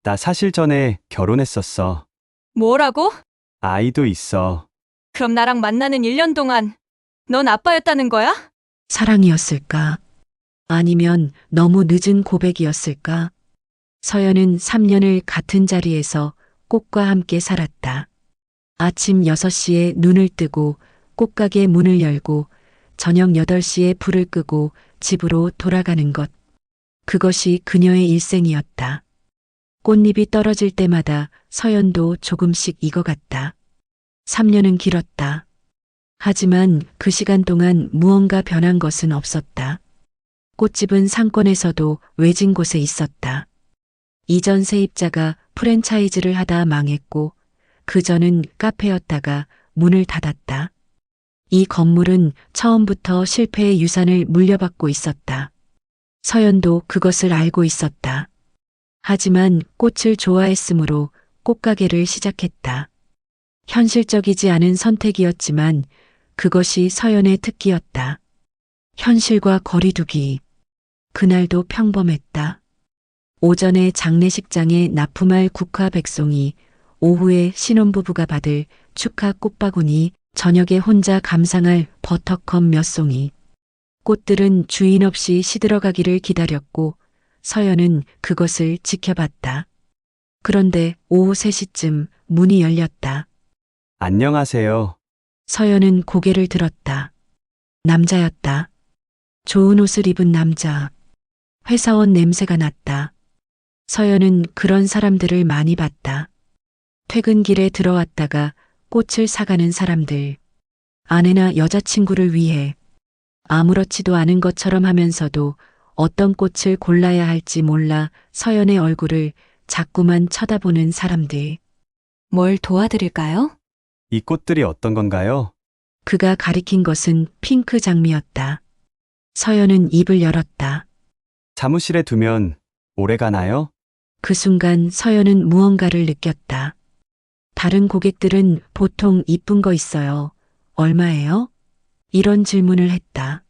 나 사실 전에 결혼했었어. 뭐라고? 아이도 있어. 그럼 나랑 만나는 1년 동안 넌 아빠였다는 거야? 사랑이었을까? 아니면 너무 늦은 고백이었을까? 서연은 3년을 같은 자리에서 꽃과 함께 살았다. 아침 6시에 눈을 뜨고 꽃가게 문을 열고 저녁 8시에 불을 끄고 집으로 돌아가는 것. 그것이 그녀의 일생이었다. 꽃잎이 떨어질 때마다 서연도 조금씩 익어갔다. 3년은 길었다. 하지만 그 시간 동안 무언가 변한 것은 없었다. 꽃집은 상권에서도 외진 곳에 있었다. 이전 세입자가 프랜차이즈를 하다 망했고 그 전은 카페였다가 문을 닫았다. 이 건물은 처음부터 실패의 유산을 물려받고 있었다. 서연도 그것을 알고 있었다. 하지만 꽃을 좋아했으므로 꽃가게를 시작했다. 현실적이지 않은 선택이었지만 그것이 서연의 특기였다. 현실과 거리두기. 그날도 평범했다. 오전에 장례식장에 납품할 국화 백송이, 오후에 신혼부부가 받을 축하 꽃바구니, 저녁에 혼자 감상할 버터컵 몇 송이. 꽃들은 주인 없이 시들어가기를 기다렸고 서연은 그것을 지켜봤다. 그런데 오후 3시쯤 문이 열렸다. 안녕하세요. 서연은 고개를 들었다. 남자였다. 좋은 옷을 입은 남자. 회사원 냄새가 났다. 서연은 그런 사람들을 많이 봤다. 퇴근길에 들어왔다가 꽃을 사가는 사람들. 아내나 여자친구를 위해 아무렇지도 않은 것처럼 하면서도 어떤 꽃을 골라야 할지 몰라 서연의 얼굴을 자꾸만 쳐다보는 사람들. 뭘 도와드릴까요? 이 꽃들이 어떤 건가요? 그가 가리킨 것은 핑크 장미였다. 서연은 입을 열었다. 사무실에 두면 오래 가나요? 그 순간 서연은 무언가를 느꼈다. 다른 고객들은 보통 이쁜 거 있어요. 얼마예요? 이런 질문을 했다.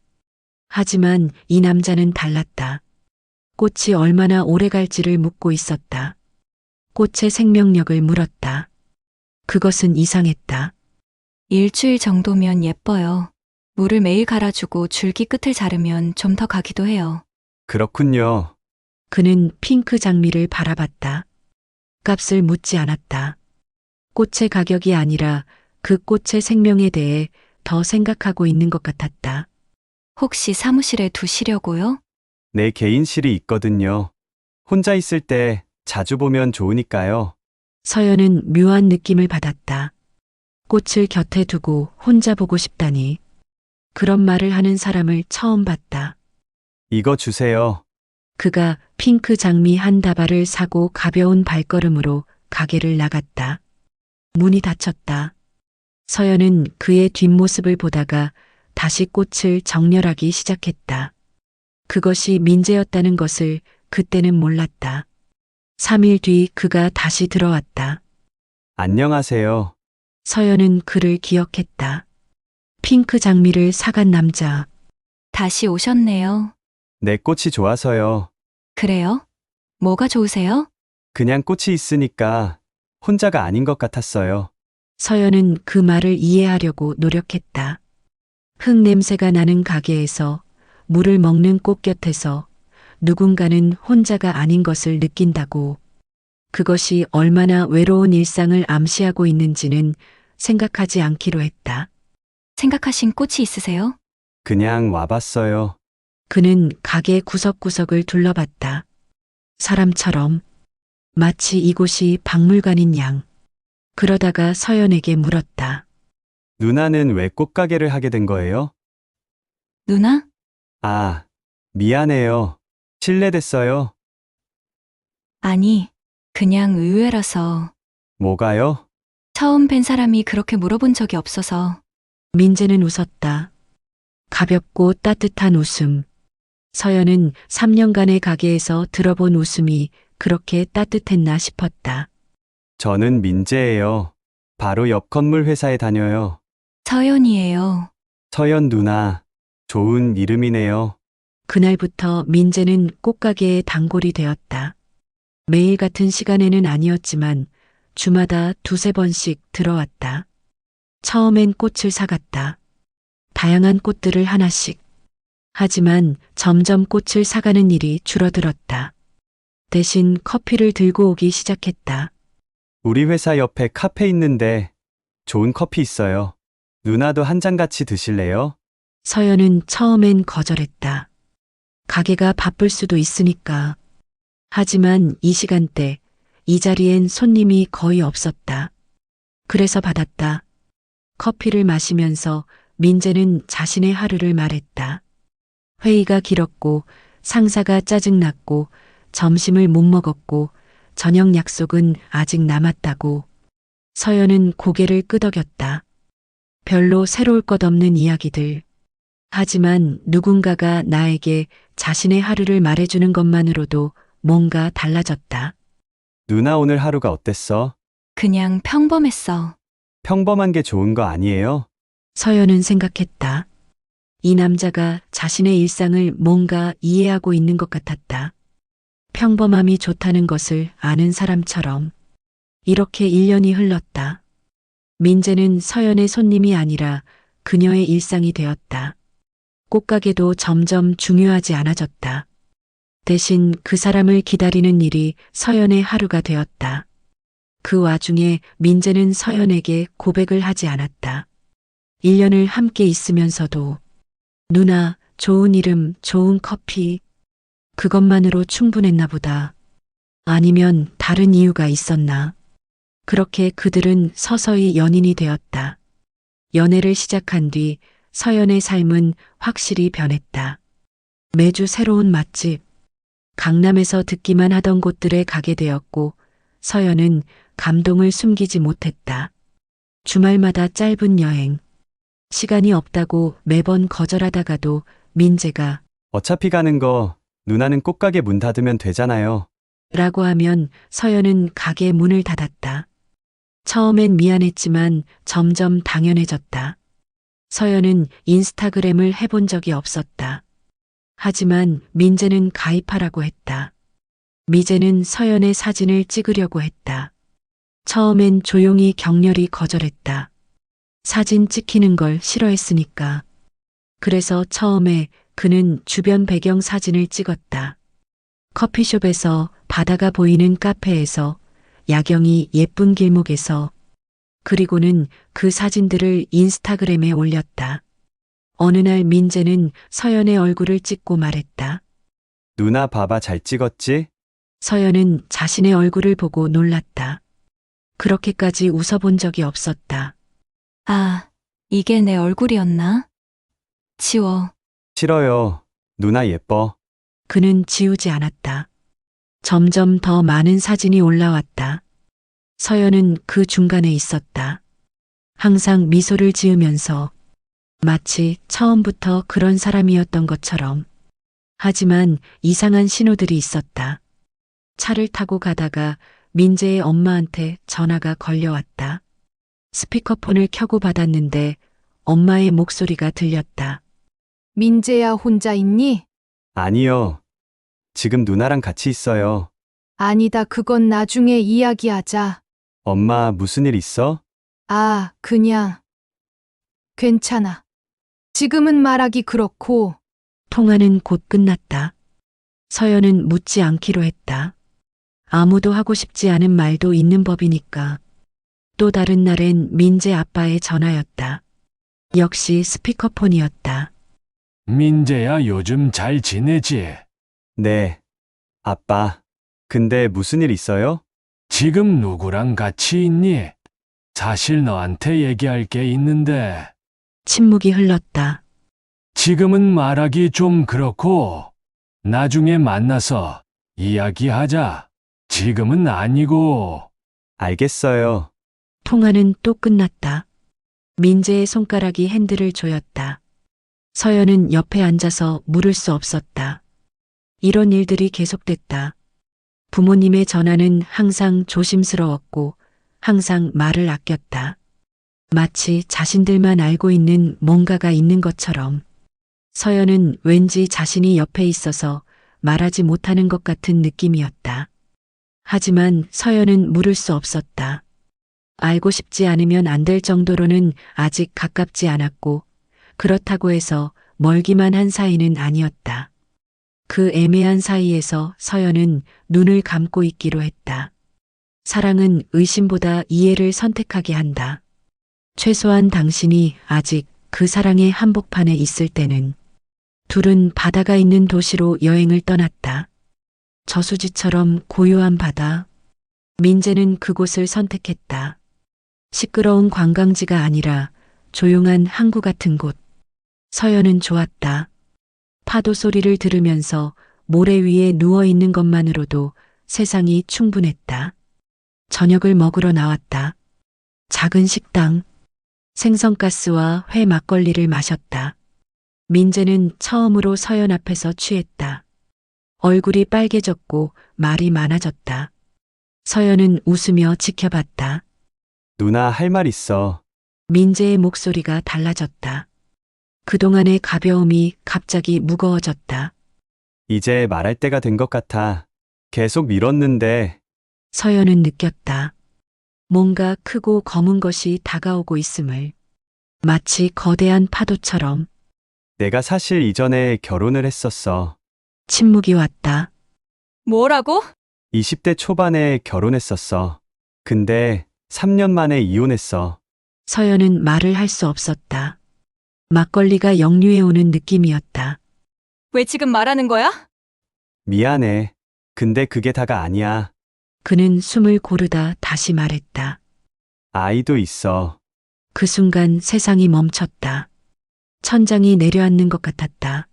하지만 이 남자는 달랐다. 꽃이 얼마나 오래 갈지를 묻고 있었다. 꽃의 생명력을 물었다. 그것은 이상했다. 일주일 정도면 예뻐요. 물을 매일 갈아주고 줄기 끝을 자르면 좀 더 가기도 해요. 그렇군요. 그는 핑크 장미를 바라봤다. 값을 묻지 않았다. 꽃의 가격이 아니라 그 꽃의 생명에 대해 더 생각하고 있는 것 같았다. 혹시 사무실에 두시려고요? 내 개인실이 있거든요. 혼자 있을 때 자주 보면 좋으니까요. 서연은 묘한 느낌을 받았다. 꽃을 곁에 두고 혼자 보고 싶다니. 그런 말을 하는 사람을 처음 봤다. 이거 주세요. 그가 핑크 장미 한 다발을 사고 가벼운 발걸음으로 가게를 나갔다. 문이 닫혔다. 서연은 그의 뒷모습을 보다가 다시 꽃을 정렬하기 시작했다. 그것이 민재였다는 것을 그때는 몰랐다. 3일 뒤 그가 다시 들어왔다. 안녕하세요. 서연은 그를 기억했다. 핑크 장미를 사간 남자. 다시 오셨네요. 내 꽃이 좋아서요. 그래요? 뭐가 좋으세요? 그냥 꽃이 있으니까 혼자가 아닌 것 같았어요. 서연은 그 말을 이해하려고 노력했다. 흙 냄새가 나는 가게에서 물을 먹는 꽃 곁에서 누군가는 혼자가 아닌 것을 느낀다고. 그것이 얼마나 외로운 일상을 암시하고 있는지는 생각하지 않기로 했다. 생각하신 꽃이 있으세요? 그냥 와봤어요. 그는 가게 구석구석을 둘러봤다. 사람처럼 마치 이곳이 박물관인 양. 그러다가 서연에게 물었다. 누나는 왜 꽃가게를 하게 된 거예요? 누나? 아, 미안해요. 실례됐어요. 아니, 그냥 의외라서. 뭐가요? 처음 뵌 사람이 그렇게 물어본 적이 없어서. 민재는 웃었다. 가볍고 따뜻한 웃음. 서연은 3년간의 가게에서 들어본 웃음이 그렇게 따뜻했나 싶었다. 저는 민재예요. 바로 옆 건물 회사에 다녀요. 서연이에요. 서연 누나. 좋은 이름이네요. 그날부터 민재는 꽃가게의 단골이 되었다. 매일 같은 시간에는 아니었지만 주마다 두세 번씩 들어왔다. 처음엔 꽃을 사갔다. 다양한 꽃들을 하나씩. 하지만 점점 꽃을 사가는 일이 줄어들었다. 대신 커피를 들고 오기 시작했다. 우리 회사 옆에 카페 있는데 좋은 커피 있어요. 누나도 한 잔 같이 드실래요? 서연은 처음엔 거절했다. 가게가 바쁠 수도 있으니까. 하지만 이 시간대, 이 자리엔 손님이 거의 없었다. 그래서 받았다. 커피를 마시면서 민재는 자신의 하루를 말했다. 회의가 길었고, 상사가 짜증났고, 점심을 못 먹었고, 저녁 약속은 아직 남았다고. 서연은 고개를 끄덕였다. 별로 새로울 것 없는 이야기들. 하지만 누군가가 나에게 자신의 하루를 말해주는 것만으로도 뭔가 달라졌다. 누나 오늘 하루가 어땠어? 그냥 평범했어. 평범한 게 좋은 거 아니에요? 서연은 생각했다. 이 남자가 자신의 일상을 뭔가 이해하고 있는 것 같았다. 평범함이 좋다는 것을 아는 사람처럼. 이렇게 1년이 흘렀다. 민재는 서연의 손님이 아니라 그녀의 일상이 되었다. 꽃가게도 점점 중요하지 않아졌다. 대신 그 사람을 기다리는 일이 서연의 하루가 되었다. 그 와중에 민재는 서연에게 고백을 하지 않았다. 1년을 함께 있으면서도 누나, 좋은 이름, 좋은 커피. 그것만으로 충분했나 보다. 아니면 다른 이유가 있었나. 그렇게 그들은 서서히 연인이 되었다. 연애를 시작한 뒤 서연의 삶은 확실히 변했다. 매주 새로운 맛집, 강남에서 듣기만 하던 곳들에 가게 되었고 서연은 감동을 숨기지 못했다. 주말마다 짧은 여행, 시간이 없다고 매번 거절하다가도 민재가 어차피 가는 거 누나는 꽃가게 문 닫으면 되잖아요. 라고 하면 서연은 가게 문을 닫았다. 처음엔 미안했지만 점점 당연해졌다. 서연은 인스타그램을 해본 적이 없었다. 하지만 민재는 가입하라고 했다. 미재는 서연의 사진을 찍으려고 했다. 처음엔 조용히 격렬히 거절했다. 사진 찍히는 걸 싫어했으니까. 그래서 처음에 그는 주변 배경 사진을 찍었다. 커피숍에서 바다가 보이는 카페에서 야경이 예쁜 길목에서 그리고는 그 사진들을 인스타그램에 올렸다. 어느 날 민재는 서연의 얼굴을 찍고 말했다. 누나 봐봐 잘 찍었지? 서연은 자신의 얼굴을 보고 놀랐다. 그렇게까지 웃어본 적이 없었다. 아, 이게 내 얼굴이었나? 지워. 싫어요. 누나 예뻐. 그는 지우지 않았다. 점점 더 많은 사진이 올라왔다. 서연은 그 중간에 있었다. 항상 미소를 지으면서 마치 처음부터 그런 사람이었던 것처럼. 하지만 이상한 신호들이 있었다. 차를 타고 가다가 민재의 엄마한테 전화가 걸려왔다. 스피커폰을 켜고 받았는데 엄마의 목소리가 들렸다. 민재야 혼자 있니? 아니요. 지금 누나랑 같이 있어요. 아니다, 그건 나중에 이야기하자. 엄마 무슨 일 있어? 아, 그냥. 괜찮아. 지금은 말하기 그렇고. 통화는 곧 끝났다. 서연은 묻지 않기로 했다. 아무도 하고 싶지 않은 말도 있는 법이니까. 또 다른 날엔 민재 아빠의 전화였다. 역시 스피커폰이었다. 민재야 요즘 잘 지내지? 네. 아빠. 근데 무슨 일 있어요? 지금 누구랑 같이 있니? 사실 너한테 얘기할 게 있는데 침묵이 흘렀다. 지금은 말하기 좀 그렇고 나중에 만나서 이야기하자. 지금은 아니고. 알겠어요. 통화는 또 끝났다. 민재의 손가락이 핸들을 조였다. 서연은 옆에 앉아서 물을 수 없었다. 이런 일들이 계속됐다. 부모님의 전화는 항상 조심스러웠고 항상 말을 아꼈다. 마치 자신들만 알고 있는 뭔가가 있는 것처럼. 서연은 왠지 자신이 옆에 있어서 말하지 못하는 것 같은 느낌이었다. 하지만 서연은 물을 수 없었다. 알고 싶지 않으면 안 될 정도로는 아직 가깝지 않았고, 그렇다고 해서 멀기만 한 사이는 아니었다. 그 애매한 사이에서 서연은 눈을 감고 있기로 했다. 사랑은 의심보다 이해를 선택하게 한다. 최소한 당신이 아직 그 사랑의 한복판에 있을 때는. 둘은 바다가 있는 도시로 여행을 떠났다. 저수지처럼 고요한 바다. 민재는 그곳을 선택했다. 시끄러운 관광지가 아니라 조용한 항구 같은 곳. 서연은 좋았다. 파도 소리를 들으면서 모래 위에 누워 있는 것만으로도 세상이 충분했다. 저녁을 먹으러 나왔다. 작은 식당. 생선가스와 회 막걸리를 마셨다. 민재는 처음으로 서연 앞에서 취했다. 얼굴이 빨개졌고 말이 많아졌다. 서연은 웃으며 지켜봤다. 누나 할 말 있어. 민재의 목소리가 달라졌다. 그동안의 가벼움이 갑자기 무거워졌다. 이제 말할 때가 된 것 같아. 계속 미뤘는데 서연은 느꼈다. 뭔가 크고 검은 것이 다가오고 있음을. 마치 거대한 파도처럼. 내가 사실 이전에 결혼을 했었어. 침묵이 왔다. 뭐라고? 20대 초반에 결혼했었어. 근데 3년 만에 이혼했어. 서연은 말을 할 수 없었다. 막걸리가 역류해오는 느낌이었다. 왜 지금 말하는 거야? 미안해. 근데 그게 다가 아니야. 그는 숨을 고르다 다시 말했다. 아이도 있어. 그 순간 세상이 멈췄다. 천장이 내려앉는 것 같았다.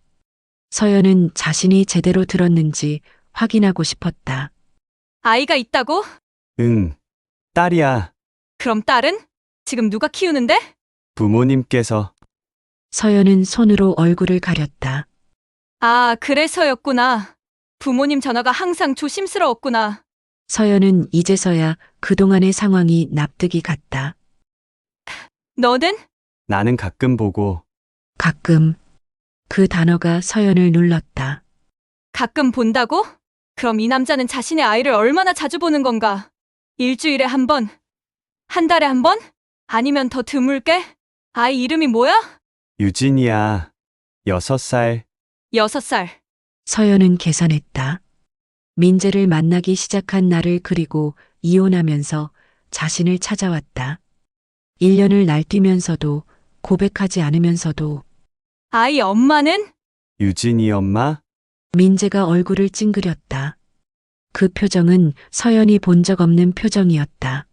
서연은 자신이 제대로 들었는지 확인하고 싶었다. 아이가 있다고? 응. 딸이야. 그럼 딸은? 지금 누가 키우는데? 부모님께서. 서연은 손으로 얼굴을 가렸다. 아, 그래서였구나. 부모님 전화가 항상 조심스러웠구나. 서연은 이제서야 그동안의 상황이 납득이 갔다. 너는? 나는 가끔 보고. 가끔. 그 단어가 서연을 눌렀다. 가끔 본다고? 그럼 이 남자는 자신의 아이를 얼마나 자주 보는 건가? 일주일에 한 번? 한 달에 한 번? 아니면 더 드물게? 아이 이름이 뭐야? 유진이야. 6살. 6살. 서연은 계산했다. 민재를 만나기 시작한 날을 그리고 이혼하면서 자신을 찾아왔다. 1년을 날뛰면서도 고백하지 않으면서도 아이 엄마는? 유진이 엄마? 민재가 얼굴을 찡그렸다. 그 표정은 서연이 본 적 없는 표정이었다.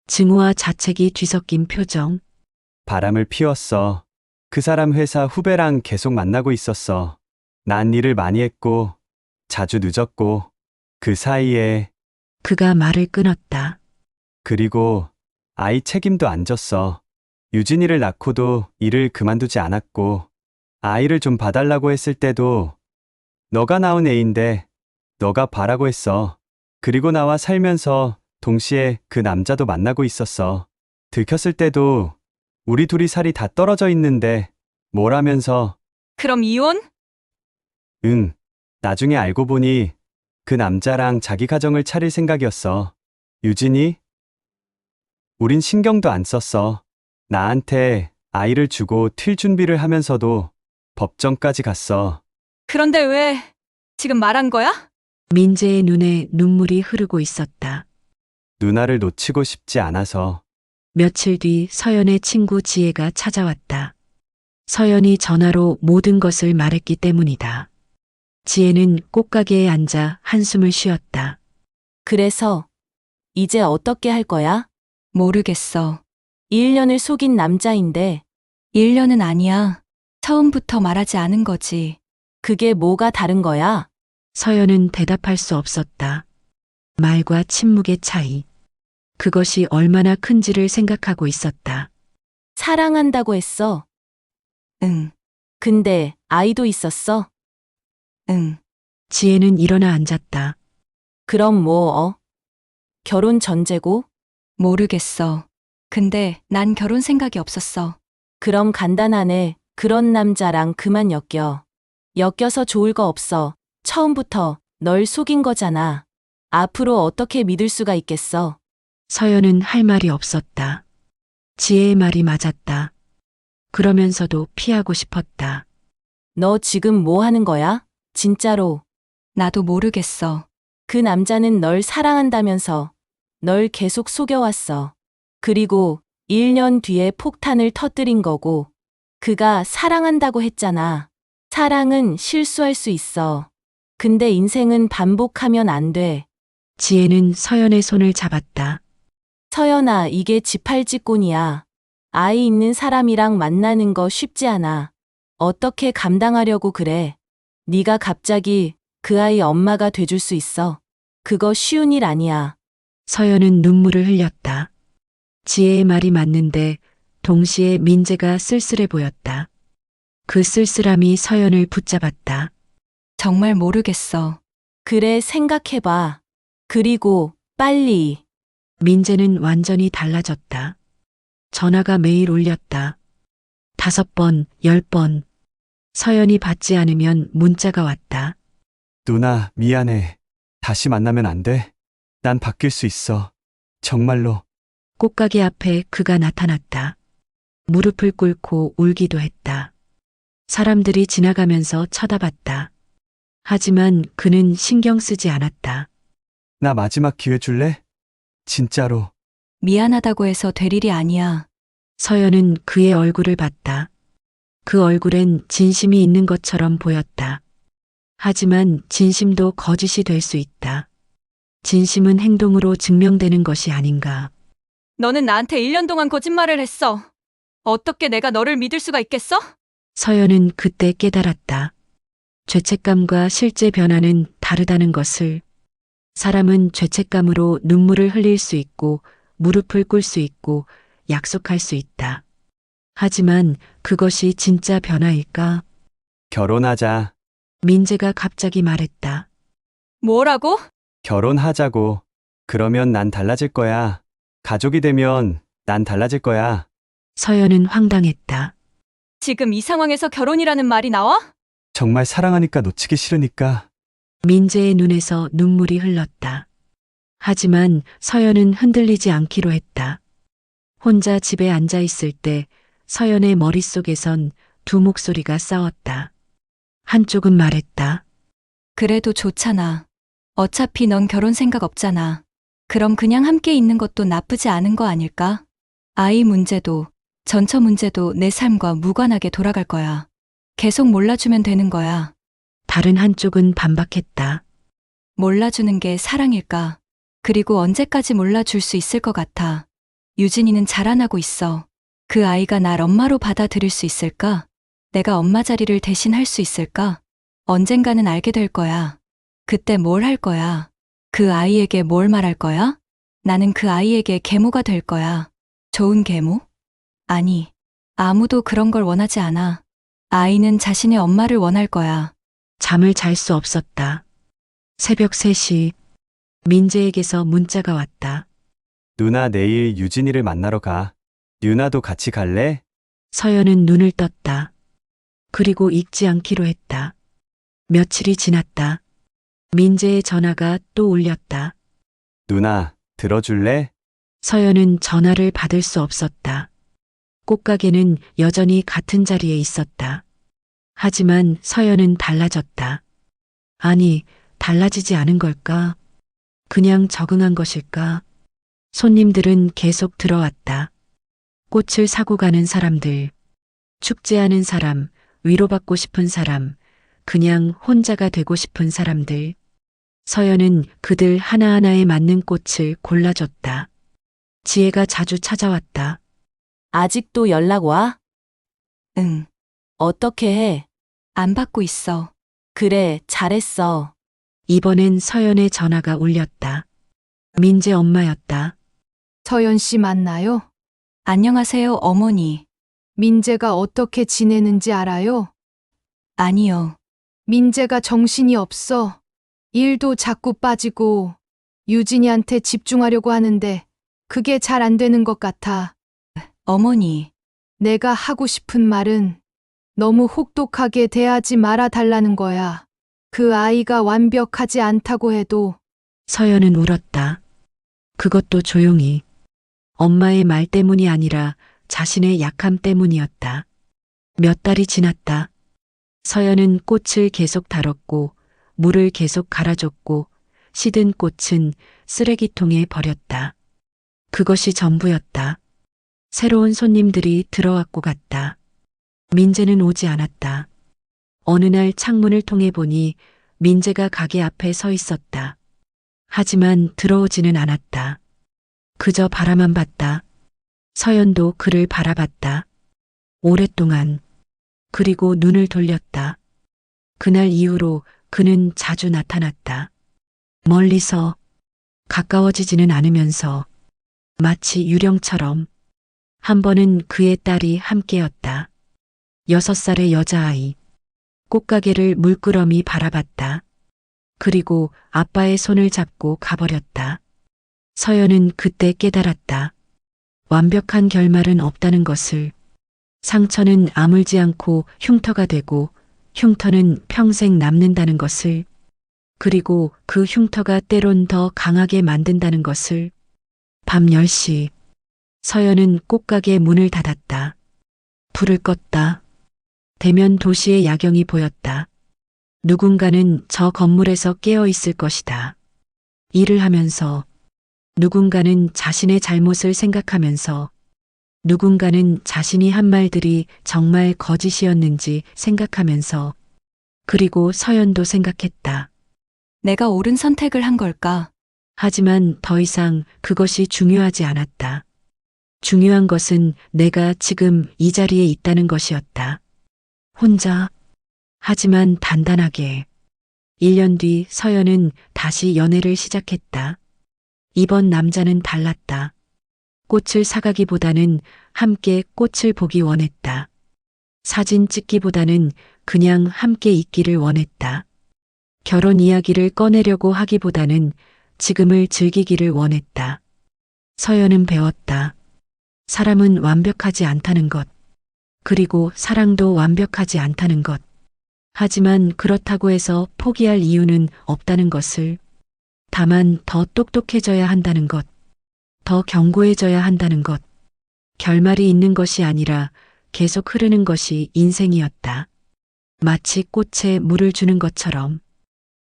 증오와 자책이 뒤섞인 표정. 바람을 피웠어. 그 사람 회사 후배랑 계속 만나고 있었어. 난 일을 많이 했고, 자주 늦었고, 그 사이에, 그가 말을 끊었다. 그리고 아이 책임도 안 졌어. 유진이를 낳고도 일을 그만두지 않았고, 아이를 좀 봐달라고 했을 때도, 너가 낳은 애인데, 너가 봐라고 했어. 그리고 나와 살면서 동시에 그 남자도 만나고 있었어. 들켰을 때도 우리 둘이 살이 다 떨어져 있는데 뭘 하면서 그럼 이혼? 응. 나중에 알고 보니 그 남자랑 자기 가정을 차릴 생각이었어. 유진이? 우린 신경도 안 썼어. 나한테 아이를 주고 튈 준비를 하면서도 법정까지 갔어. 그런데 왜 지금 말한 거야? 민재의 눈에 눈물이 흐르고 있었다. 누나를 놓치고 싶지 않아서. 며칠 뒤 서연의 친구 지혜가 찾아왔다. 서연이 전화로 모든 것을 말했기 때문이다. 지혜는 꽃가게에 앉아 한숨을 쉬었다. 그래서 이제 어떻게 할 거야? 모르겠어. 1년을 속인 남자인데 1년은 아니야. 처음부터 말하지 않은 거지. 그게 뭐가 다른 거야? 서연은 대답할 수 없었다. 말과 침묵의 차이. 그것이 얼마나 큰지를 생각하고 있었다. 사랑한다고 했어. 응, 근데 아이도 있었어. 응. 지혜는 일어나 앉았다. 그럼 뭐, 결혼 전제고? 모르겠어. 근데 난 결혼 생각이 없었어. 그럼 간단하네. 그런 남자랑 그만 엮여. 엮여서 좋을 거 없어. 처음부터 널 속인 거잖아. 앞으로 어떻게 믿을 수가 있겠어? 서연은 할 말이 없었다. 지혜의 말이 맞았다. 그러면서도 피하고 싶었다. 너 지금 뭐 하는 거야? 진짜로. 나도 모르겠어. 그 남자는 널 사랑한다면서 널 계속 속여왔어. 그리고 1년 뒤에 폭탄을 터뜨린 거고, 그가 사랑한다고 했잖아. 사랑은 실수할 수 있어. 근데 인생은 반복하면 안 돼. 지혜는 서연의 손을 잡았다. 서연아, 이게 지팔직곤이야. 아이 있는 사람이랑 만나는 거 쉽지 않아. 어떻게 감당하려고 그래? 네가 갑자기 그 아이 엄마가 돼줄 수 있어. 그거 쉬운 일 아니야. 서연은 눈물을 흘렸다. 지혜의 말이 맞는데 동시에 민재가 쓸쓸해 보였다. 그 쓸쓸함이 서연을 붙잡았다. 정말 모르겠어. 그래, 생각해봐. 그리고 빨리. 민재는 완전히 달라졌다. 전화가 매일 울렸다. 5번, 10번. 서연이 받지 않으면 문자가 왔다. 누나, 미안해. 다시 만나면 안 돼? 난 바뀔 수 있어. 정말로. 꽃가게 앞에 그가 나타났다. 무릎을 꿇고 울기도 했다. 사람들이 지나가면서 쳐다봤다. 하지만 그는 신경 쓰지 않았다. 나 마지막 기회 줄래? 진짜로. 미안하다고 해서 될 일이 아니야. 서연은 그의 얼굴을 봤다. 그 얼굴엔 진심이 있는 것처럼 보였다. 하지만 진심도 거짓이 될 수 있다. 진심은 행동으로 증명되는 것이 아닌가. 너는 나한테 1년 동안 거짓말을 했어. 어떻게 내가 너를 믿을 수가 있겠어? 서연은 그때 깨달았다. 죄책감과 실제 변화는 다르다는 것을. 사람은 죄책감으로 눈물을 흘릴 수 있고 무릎을 꿇을 수 있고 약속할 수 있다. 하지만 그것이 진짜 변화일까? 결혼하자. 민재가 갑자기 말했다. 뭐라고? 결혼하자고. 그러면 난 달라질 거야. 가족이 되면 난 달라질 거야. 서연은 황당했다. 지금 이 상황에서 결혼이라는 말이 나와? 정말 사랑하니까 놓치기 싫으니까. 민재의 눈에서 눈물이 흘렀다. 하지만 서연은 흔들리지 않기로 했다. 혼자 집에 앉아 있을 때 서연의 머릿속에선 두 목소리가 싸웠다. 한쪽은 말했다. 그래도 좋잖아. 어차피 넌 결혼 생각 없잖아. 그럼 그냥 함께 있는 것도 나쁘지 않은 거 아닐까? 아이 문제도, 전처 문제도 내 삶과 무관하게 돌아갈 거야. 계속 몰라주면 되는 거야. 다른 한쪽은 반박했다. 몰라주는 게 사랑일까? 그리고 언제까지 몰라줄 수 있을 것 같아. 유진이는 자라나고 있어. 그 아이가 날 엄마로 받아들일 수 있을까? 내가 엄마 자리를 대신할 수 있을까? 언젠가는 알게 될 거야. 그때 뭘 할 거야? 그 아이에게 뭘 말할 거야? 나는 그 아이에게 계모가 될 거야. 좋은 계모? 아니, 아무도 그런 걸 원하지 않아. 아이는 자신의 엄마를 원할 거야. 잠을 잘 수 없었다. 새벽 3시 민재에게서 문자가 왔다. 누나 내일 유진이를 만나러 가. 유나도 같이 갈래? 서연은 눈을 떴다. 그리고 읽지 않기로 했다. 며칠이 지났다. 민재의 전화가 또 울렸다. 누나, 들어줄래? 서연은 전화를 받을 수 없었다. 꽃가게는 여전히 같은 자리에 있었다. 하지만 서연은 달라졌다. 아니, 달라지지 않은 걸까? 그냥 적응한 것일까? 손님들은 계속 들어왔다. 꽃을 사고 가는 사람들, 축제하는 사람, 위로받고 싶은 사람, 그냥 혼자가 되고 싶은 사람들. 서연은 그들 하나하나에 맞는 꽃을 골라줬다. 지혜가 자주 찾아왔다. 아직도 연락 와? 응, 어떻게 해? 안 받고 있어. 그래, 잘했어. 이번엔 서연의 전화가 울렸다. 민재 엄마였다. 서연 씨 맞나요? 안녕하세요, 어머니. 민재가 어떻게 지내는지 알아요? 아니요. 민재가 정신이 없어. 일도 자꾸 빠지고 유진이한테 집중하려고 하는데 그게 잘 안 되는 것 같아. 어머니, 내가 하고 싶은 말은 너무 혹독하게 대하지 말아 달라는 거야. 그 아이가 완벽하지 않다고 해도 서연은 울었다. 그것도 조용히. 엄마의 말 때문이 아니라 자신의 약함 때문이었다. 몇 달이 지났다. 서연은 꽃을 계속 다뤘고 물을 계속 갈아줬고 시든 꽃은 쓰레기통에 버렸다. 그것이 전부였다. 새로운 손님들이 들어왔고 갔다. 민재는 오지 않았다. 어느 날 창문을 통해 보니 민재가 가게 앞에 서 있었다. 하지만 들어오지는 않았다. 그저 바라만 봤다. 서연도 그를 바라봤다. 오랫동안. 그리고 눈을 돌렸다. 그날 이후로 그는 자주 나타났다. 멀리서, 가까워지지는 않으면서 마치 유령처럼. 한 번은 그의 딸이 함께였다. 6살의 여자아이. 꽃가게를 물끄러미 바라봤다. 그리고 아빠의 손을 잡고 가버렸다. 서연은 그때 깨달았다. 완벽한 결말은 없다는 것을. 상처는 아물지 않고 흉터가 되고 흉터는 평생 남는다는 것을. 그리고 그 흉터가 때론 더 강하게 만든다는 것을. 밤 10시. 서연은 꽃가게 문을 닫았다. 불을 껐다. 대면 도시의 야경이 보였다. 누군가는 저 건물에서 깨어 있을 것이다. 일을 하면서, 누군가는 자신의 잘못을 생각하면서, 누군가는 자신이 한 말들이 정말 거짓이었는지 생각하면서, 그리고 서연도 생각했다. 내가 옳은 선택을 한 걸까? 하지만 더 이상 그것이 중요하지 않았다. 중요한 것은 내가 지금 이 자리에 있다는 것이었다. 혼자, 하지만 단단하게. 1년 뒤 서연은 다시 연애를 시작했다. 이번 남자는 달랐다. 꽃을 사가기보다는 함께 꽃을 보기 원했다. 사진 찍기보다는 그냥 함께 있기를 원했다. 결혼 이야기를 꺼내려고 하기보다는 지금을 즐기기를 원했다. 서연은 배웠다. 사람은 완벽하지 않다는 것. 그리고 사랑도 완벽하지 않다는 것. 하지만 그렇다고 해서 포기할 이유는 없다는 것을. 다만 더 똑똑해져야 한다는 것. 더 견고해져야 한다는 것. 결말이 있는 것이 아니라 계속 흐르는 것이 인생이었다. 마치 꽃에 물을 주는 것처럼.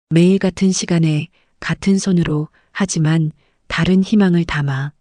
매일 같은 시간에 같은 손으로 하지만 다른 희망을 담아.